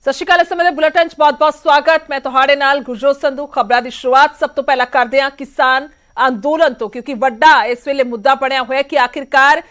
ਸਤਿ ਸ਼੍ਰੀ ਅਕਾਲ। ਇਸ ਸਮੇਂ ਦੇ ਬੁਲੇਟਿਨ 'ਚ ਬਹੁਤ-ਬਹੁਤ ਸਵਾਗਤ। ਮੈਂ ਤੁਹਾਡੇ ਨਾਲ ਗੁਰਜੋਤ ਸੰਧੂ। ਖਬਰਾਂ ਦੀ ਸ਼ੁਰੂਆਤ ਸਭ ਤੋਂ ਪਹਿਲਾਂ ਕਰਦੇ ਹਾਂ ਕਿਸਾਨ ਅੰਦੋਲਨ ਤੋਂ, ਕਿਉਂਕਿ ਵੱਡਾ ਇਸ ਵੇਲੇ ਮੁੱਦਾ ਬਣਿਆ ਹੋਇਆ ਕਿ ਆਖਿਰਕਾਰ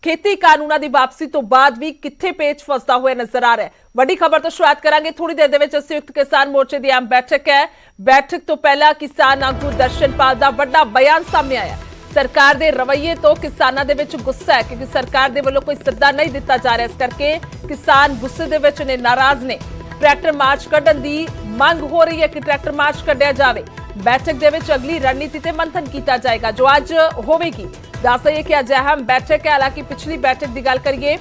खेती कानूनां दी वापसी तो बाद भी कित्थे पेच फसदा हुआ नजर आ रहा है। वड्डी खबर तो शुरुआत करांगे थोड़ी देर दे विच। संयुक्त किसान मोर्चे दी आम बैठक है। बैठक तो पहला किसान आगू दर्शनपाल दा वड्डा बयान सामने आया। सरकार दे रवैये तो किसानां दे विच गुस्सा है, क्योंकि सरकार दे वल्लों कोई सद्दा नहीं दिता जा रहा। इस करके किसान गुस्से दे विच ने, नाराज ने। ट्रैक्टर मार्च कढण दी मंग हो रही है कि ट्रैक्टर मार्च कढिया जावे। बैठक दे विच अगली रणनीति ते मंथन कीता जाएगा, जो अज होवेगी। दस दईए कि अज अहम बैठक है। हालांकि पिछली बैठक की गल करिए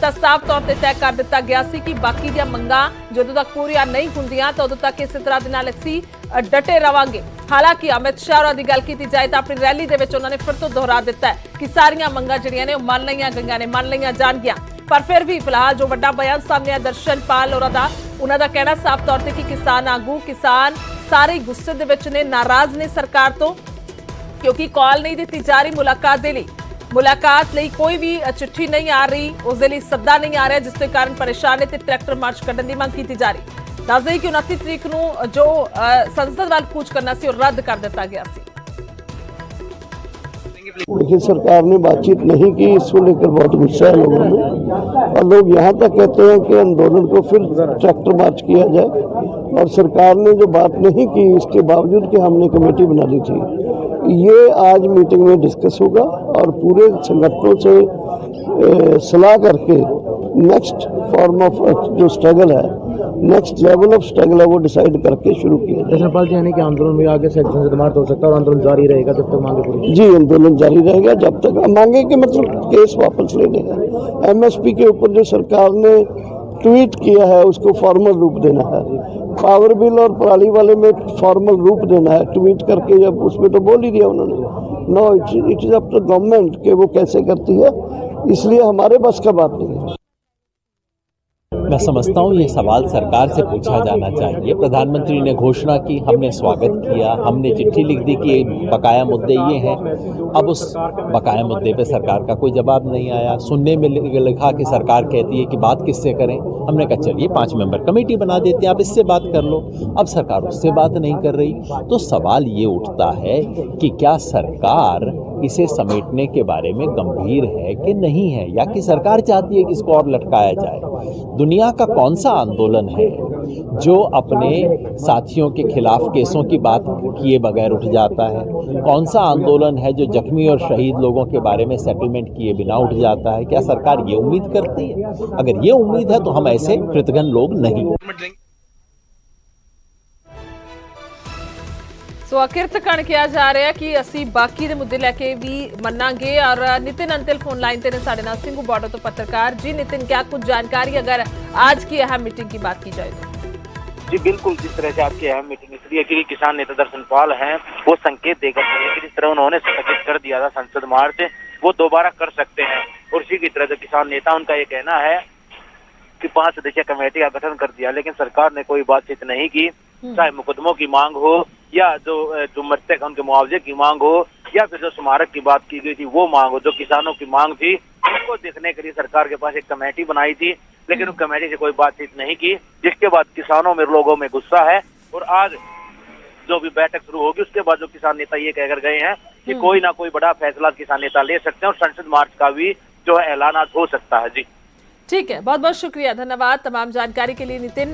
तो साफ तौर पर तय कर दिता गया सी कि बाकी दी मंगां जदों तक पूरीआं नहीं हुंदियां तो उदों तक इस तरह दे नाल असीं डटे रवांगे। हालांकि अमित शाह होरां दी गल कीती जाए तो अपनी रैली दे विच उन्हां ने फिर तो दोहरा दिता है कि सारियां मंगां जिहड़ियां ने मन लईआं गईआं ने, मन लईआं जाणगियां। पर फिर भी फिलहाल जो वड्डा बयान सामने आया दर्शनपाल होरां दा, उन्हां दा कहना साफ तौर पर कि किसान आगू, किसान सारे गुस्से दे विच ने, नाराज ने सरकार तो, क्योंकि कॉल नहीं दी जा रही मुलाकात के लिए। मुलाकात ਲਈ कोई भी चिट्ठी नहीं आ रही, उसके लिए सद्दा नहीं आ रहा, जिसके कारण परेशान है। ट्रैक्टर मार्च करने की मंग की जा रही। दस दें कि 29 तरीक को जो संसद वाल कूच करना सी रद्द कर दिता गया सी। देखिए, सरकार ने बातचीत नहीं की, इसको लेकर बहुत गुस्सा है लोगों में। और लोग यहाँ तक कहते हैं कि आंदोलन को फिर ट्रैक्टर मार्च किया जाए। और सरकार ने जो बात नहीं की, इसके बावजूद कि हमने कमेटी बना ली थी, ये आज मीटिंग में डिस्कस होगा और पूरे संगठनों से सलाह करके नेक्स्ट फॉर्म ऑफ जो स्ट्रगल है, नेक्स्ट लेवल ऑफ स्ट्रगल है, वो डिसाइड करके शुरू किया। दर्शनपाल जी, यानी कि आंदोलन में आगे संसद मार्च हो सकता है और आंदोलन जारी रहेगा जब तक मांगे पूरी? जी, आंदोलन जारी रहेगा जब तक मांगे के मतलब केस वापस लेने का। एमएसपी के ऊपर जो सरकार ने ट्वीट किया है उसको फॉर्मल रूप देना है। पावर बिल और पराली वाले में फॉर्मल रूप देना है। ट्वीट करके जब उसमें तो बोल ही दिया उन्होंने। No, it is up to government कि वो कैसे करती है, इसलिए हमारे बस का बात नहीं है। मैं समझता हूँ ये सवाल सरकार से पूछा जाना चाहिए। प्रधानमंत्री ने घोषणा की, हमने स्वागत किया, हमने चिट्ठी लिख दी कि बकाया मुद्दे ये हैं। अब उस बकाया मुद्दे पे सरकार का कोई जवाब नहीं आया। सुनने में लिखा कि सरकार कहती है कि बात किससे करें। हमने कहा चलिए 5 मेंबर कमेटी बना देते हैं, आप इससे बात कर लो। अब सरकार उससे बात नहीं कर रही, तो सवाल ये उठता है कि क्या सरकार इसे समेटने के बारे में गंभीर है कि नहीं है, या कि सरकार चाहती है कि इसको और लटकाया जाए। दुनिया का कौन सा आंदोलन है जो अपने साथियों के खिलाफ केसों की बात किए बगैर उठ जाता है? कौन सा आंदोलन है जो जख्मी और शहीद लोगों के बारे में सेटलमेंट किए बिना उठ जाता है? क्या सरकार ये उम्मीद करती है? अगर ये उम्मीद है तो हम ऐसे कृतघ्न लोग नहीं। सो अखिर किया जा रहा है कि असी बाकी दे मुद्दे लैके भी मनांगे। और नितिन अंतिल फोन लाइन ते ने साडे नाल, सिंघू बॉर्डर तो पत्रकार। जी नितिन, क्या कुछ जानकारी अगर आज की अहम मीटिंग की बात की जाए तो? जी बिल्कुल, जिस तरह से आज की अहम मीटिंग इसलिए कि किसान नेता दर्शनपाल हैं, वो संकेत देकर कि जिस तरह उन्होंने स्थगित कर दिया था संसद मार्च, वो दोबारा कर सकते हैं। और इसी की तरह से किसान नेता, उनका ये कहना है कि 5 सदस्यीय कमेटी का गठन कर दिया, लेकिन सरकार ने कोई बातचीत नहीं की। चाहे मुकदमों की मांग हो, या जो मृतक उनके मुआवजे की मांग हो, या फिर जो स्मारक की बात की गई थी वो मांग हो, जो किसानों की मांग थी, उसको देखने के लिए सरकार के पास एक कमेटी बनाई थी, लेकिन उस कमेटी से कोई बातचीत नहीं की। जिसके बाद किसानों में, लोगों में गुस्सा है। और आज जो भी बैठक शुरू होगी उसके बाद जो किसान नेता ये कहकर गए हैं कि कोई ना कोई बड़ा फैसला किसान नेता ले सकते हैं और संसद मार्च का भी जो है ऐलान आज हो सकता है। जी ठीक है, बहुत बहुत शुक्रिया, धन्यवाद तमाम जानकारी के लिए नितिन।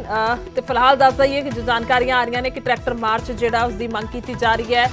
तो फिलहाल दस दईए कि जो जानकारियां आ रही ने कि ट्रैक्टर मार्च जिहड़ा उसकी मंग की जा रही है।